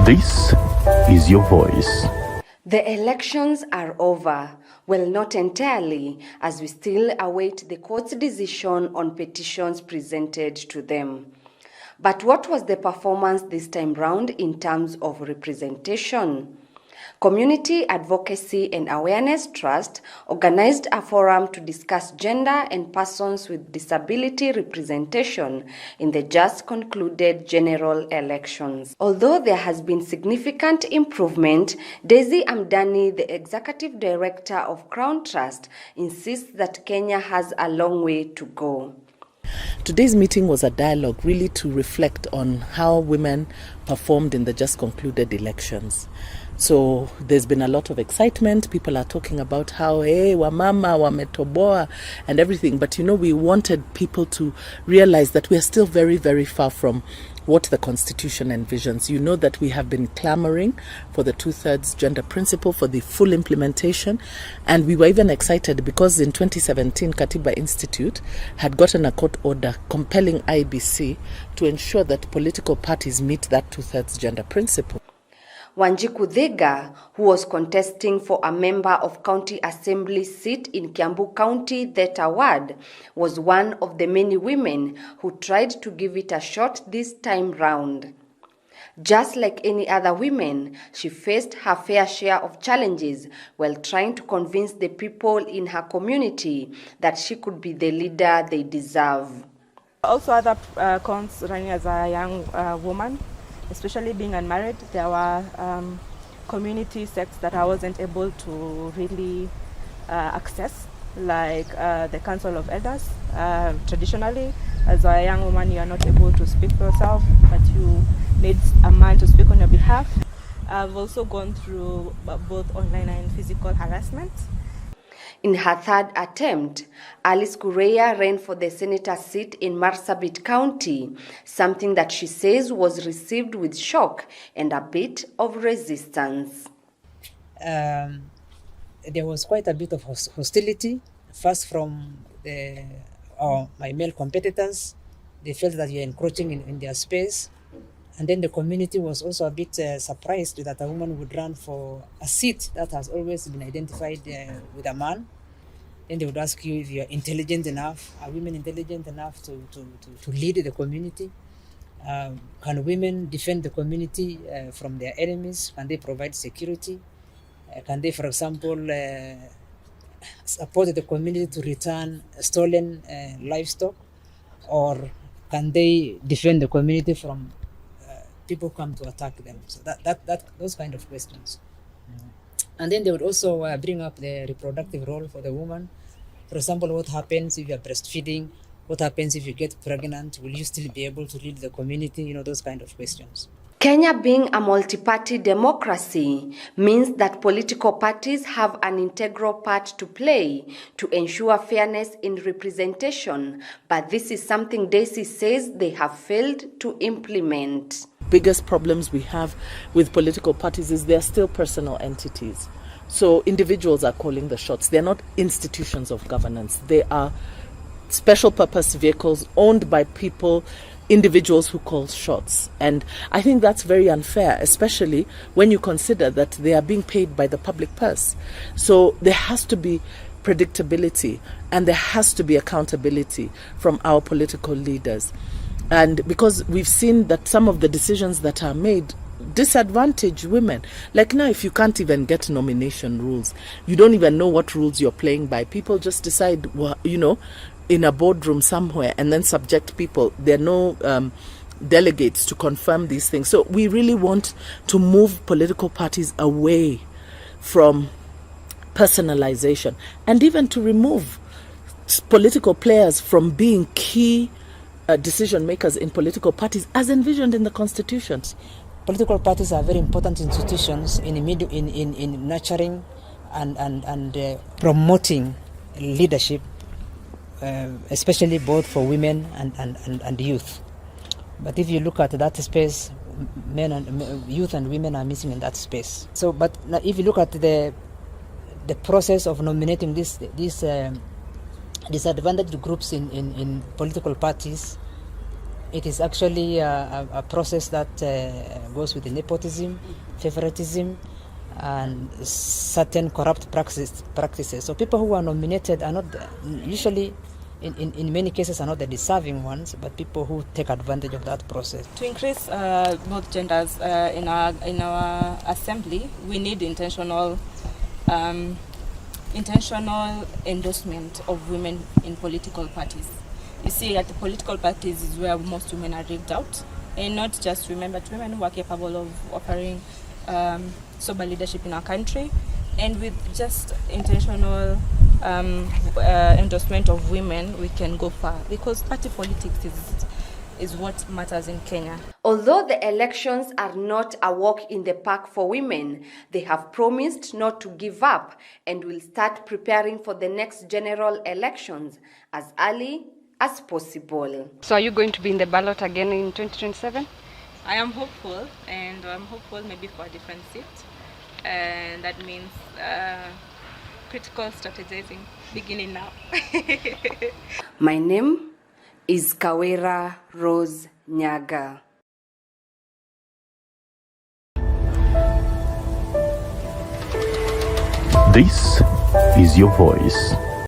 This is your voice. The elections are over. Well, not entirely, as we still await the court's decision on petitions presented to them. But what was the performance this time round in terms of representation? Community Advocacy and Awareness Trust organized a forum to discuss gender and persons with disability representation in the just concluded general elections. Although there has been significant improvement, Daisy Amdani, the executive director of Crown Trust, insists that Kenya has a long way to go. Today's meeting was a dialogue really to reflect on how women performed in the just concluded elections. So there's been a lot of excitement. People are talking about how, hey, wamama, wametoboa and everything. But, we wanted people to realize that we are still very, very far from what the Constitution envisions. You know that we have been clamoring for the 2/3 gender principle, for the full implementation. And we were even excited because in 2017, Katiba Institute had gotten a court order compelling IEBC to ensure that political parties meet that 2/3 gender principle. Wanjiku Thega, who was contesting for a member of County Assembly seat in Kiambu County, Theta Ward, was one of the many women who tried to give it a shot this time round. Just like any other women, she faced her fair share of challenges while trying to convince the people in her community that she could be the leader they deserve. Also other cons running as a young woman, especially being unmarried, there were community sects that I wasn't able to really access, like the Council of Elders. Traditionally, as a young woman, you are not able to speak for yourself, but you need a man to speak on your behalf. I've also gone through both online and physical harassment. In her third attempt, Alice Kureya ran for the senator seat in Marsabit County, something that she says was received with shock and a bit of resistance. There was quite a bit of hostility, first from my male competitors. They felt that you're encroaching in their space. And then the community was also a bit surprised that a woman would run for a seat that has always been identified with a man. Then they would ask you if you're intelligent enough. Are women intelligent enough to lead the community? Can women defend the community from their enemies? Can they provide security? Can they, for example, support the community to return stolen livestock? Or can they defend the community from people come to attack them? So those kind of questions. And then they would also bring up the reproductive role for the woman. For example, what happens if you are breastfeeding? What happens if you get pregnant? Will you still be able to lead the community? Those kind of questions. Kenya being a multi-party democracy means that political parties have an integral part to play to ensure fairness in representation, but this is something Daisy says they have failed to implement. Biggest problems we have with political parties is they're still personal entities. So individuals are calling the shots. They're not institutions of governance. They are special purpose vehicles owned by people, individuals who call shots. And I think that's very unfair, especially when you consider that they are being paid by the public purse. So there has to be predictability and there has to be accountability from our political leaders. And because we've seen that some of the decisions that are made disadvantage women. Like now, if you can't even get nomination rules, you don't even know what rules you're playing by. People just decide, in a boardroom somewhere and then subject people. There are no delegates to confirm these things. So we really want to move political parties away from personalization and even to remove political players from being key decision makers in political parties as envisioned in the constitutions. Political parties are very important institutions in nurturing and promoting leadership, especially both for women and youth. But if you look at that space, youth and women are missing in that space. So, but if you look at the process of nominating these disadvantaged groups in political parties, It is actually a process that goes with the nepotism, favoritism, and certain corrupt practices. So people who are nominated are not usually, in many cases, are not the deserving ones, but people who take advantage of that process. To increase both genders in our assembly, we need intentional endorsement of women in political parties. You see, at the political parties is where most women are rigged out, and not just women, but women who are capable of offering sober leadership in our country. And with just intentional endorsement of women, we can go far, because party politics is what matters in Kenya. Although the elections are not a walk in the park for women, they have promised not to give up and will start preparing for the next general elections as early as possible. So are you going to be in the ballot again in 2027? I am hopeful, and I'm hopeful maybe for a different seat. And that means critical strategizing beginning now. My name is Kawera Rose Nyaga. This is your voice.